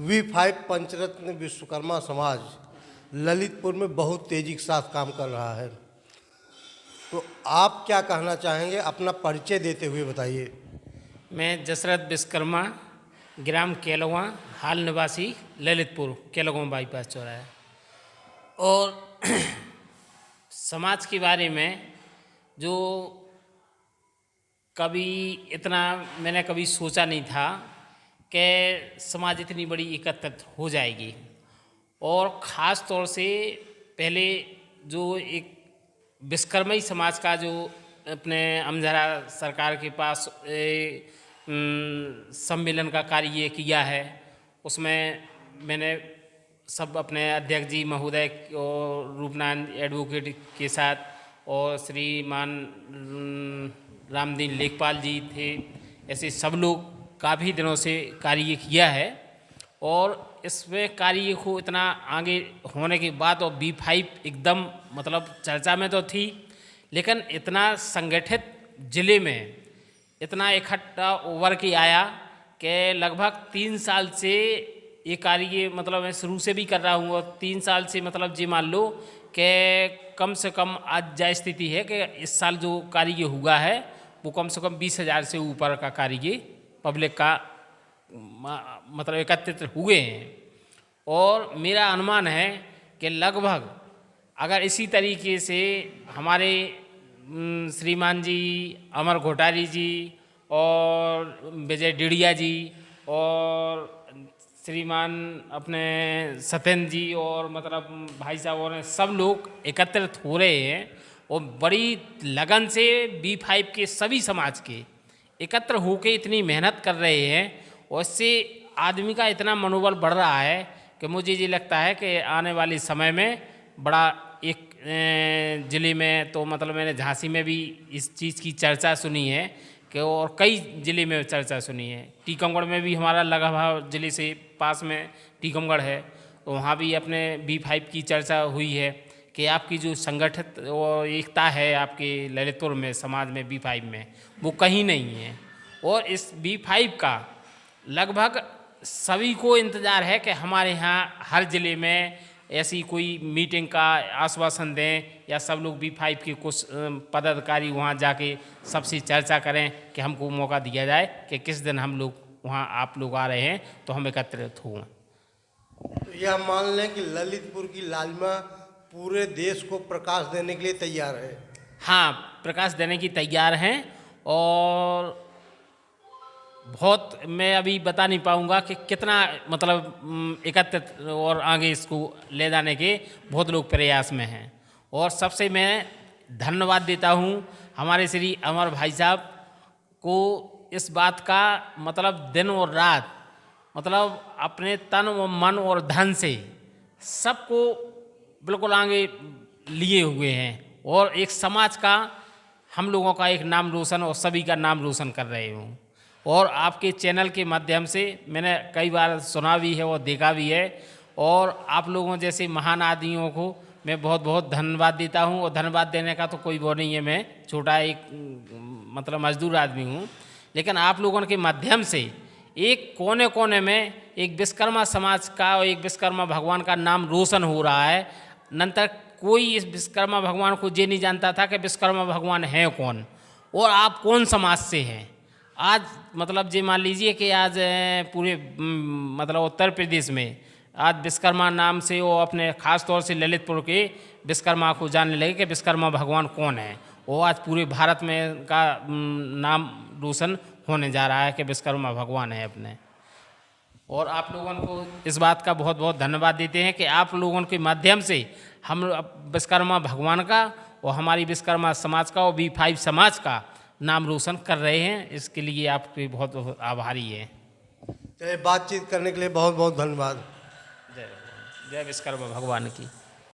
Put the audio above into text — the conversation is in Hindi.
V5 पंचरत्न विश्वकर्मा समाज ललितपुर में बहुत तेजी के साथ काम कर रहा है, तो आप क्या कहना चाहेंगे? अपना परिचय देते हुए बताइए। मैं जसरत विश्वकर्मा, ग्राम केलवा, हाल निवासी, ललितपुर, केलवा बाईपास चौराहा। और समाज के बारे में जो कभी इतना मैंने कभी सोचा नहीं था कि समाज इतनी बड़ी एकत्रित हो जाएगी। और ख़ास तौर से पहले जो एक विश्वकर्मी समाज का जो अपने अमझरा सरकार के पास सम्मेलन का कार्य किया है, उसमें मैंने सब अपने अध्यक्ष जी महोदय और रूपनारायण एडवोकेट के साथ और श्रीमान रामदीन लेखपाल जी थे, ऐसे सब लोग काफ़ी दिनों से कार्य किया है। और इसमें कार्य को इतना आगे होने के बाद और V5 एकदम मतलब चर्चा में तो थी, लेकिन इतना संगठित जिले में इतना इकट्ठा उभर के आया कि लगभग 3 साल से ये कार्य मतलब मैं शुरू से भी कर रहा हूँ और 3 साल से मतलब जी मान लो कि कम से कम आज जा स्थिति है कि इस साल जो कार्य हुआ है वो कम से कम 20,000 से ऊपर का कार्य पब्लिक का मतलब एकत्रित हुए हैं। और मेरा अनुमान है कि लगभग अगर इसी तरीके से हमारे श्रीमान जी अमर घोटारी जी और विजय डिड़िया जी और श्रीमान अपने सत्येंद्र जी और मतलब भाई साहब और सब लोग एकत्रित हो रहे हैं और बड़ी लगन से V5 के सभी समाज के एकत्र होके इतनी मेहनत कर रहे हैं और इससे आदमी का इतना मनोबल बढ़ रहा है कि मुझे ये लगता है कि आने वाले समय में बड़ा एक ज़िले में तो मतलब मैंने झांसी में भी इस चीज़ की चर्चा सुनी है कि और कई ज़िले में चर्चा सुनी है। टीकमगढ़ में भी हमारा लगा हुआ ज़िले से पास में टीकमगढ़ है, तो वहाँ भी अपने V5 की चर्चा हुई है कि आपकी जो संगठित और एकता है आपके ललितपुर में समाज में V5 में वो कहीं नहीं है। और इस V5 का लगभग सभी को इंतज़ार है कि हमारे यहाँ हर ज़िले में ऐसी कोई मीटिंग का आश्वासन दें या सब लोग V5 के कुछ पदाधिकारी वहाँ जाके सबसे चर्चा करें कि हमको मौका दिया जाए कि किस दिन हम लोग वहाँ आप लोग आ रहे हैं तो हम एकत्रित हों। तो यह मान लें कि ललितपुर की लालिमा पूरे देश को प्रकाश देने के लिए तैयार है। हाँ, प्रकाश देने की तैयार हैं और बहुत मैं अभी बता नहीं पाऊँगा कि कितना मतलब एकत्रित और आगे इसको ले जाने के बहुत लोग प्रयास में हैं। और सबसे मैं धन्यवाद देता हूँ हमारे श्री अमर भाई साहब को इस बात का मतलब दिन और रात मतलब अपने तन और मन और धन से सबको बिल्कुल आगे लिए हुए हैं और एक समाज का हम लोगों का एक नाम रोशन और सभी का नाम रोशन कर रहे हूँ। और आपके चैनल के माध्यम से मैंने कई बार सुना भी है और देखा भी है और आप लोगों जैसे महान आदमियों को मैं बहुत बहुत धन्यवाद देता हूँ। और धन्यवाद देने का तो कोई वो नहीं है, मैं छोटा एक मतलब मजदूर आदमी हूँ, लेकिन आप लोगों के माध्यम से एक कोने कोने में एक विश्वकर्मा समाज का और एक विश्वकर्मा भगवान का नाम रोशन हो रहा है। नंतर कोई इस विश्वकर्मा भगवान को ये नहीं जानता था कि विश्वकर्मा भगवान हैं कौन और आप कौन समाज से हैं। आज मतलब ये मान लीजिए कि आज पूरे मतलब उत्तर प्रदेश में आज विश्वकर्मा नाम से वो अपने ख़ास तौर से ललितपुर के विश्वकर्मा को जानने लगे कि विश्वकर्मा भगवान कौन है। वो आज पूरे भारत में का नाम रोशन होने जा रहा है कि विश्वकर्मा भगवान है अपने। और आप लोगों को इस बात का बहुत बहुत धन्यवाद देते हैं कि आप लोगों के माध्यम से हम विश्वकर्मा भगवान का और हमारी विश्वकर्मा समाज का और V5 समाज का नाम रोशन कर रहे हैं। इसके लिए आपके बहुत बहुत आभारी हैं। बातचीत करने के लिए बहुत बहुत धन्यवाद। जय जय विश्वकर्मा भगवान की।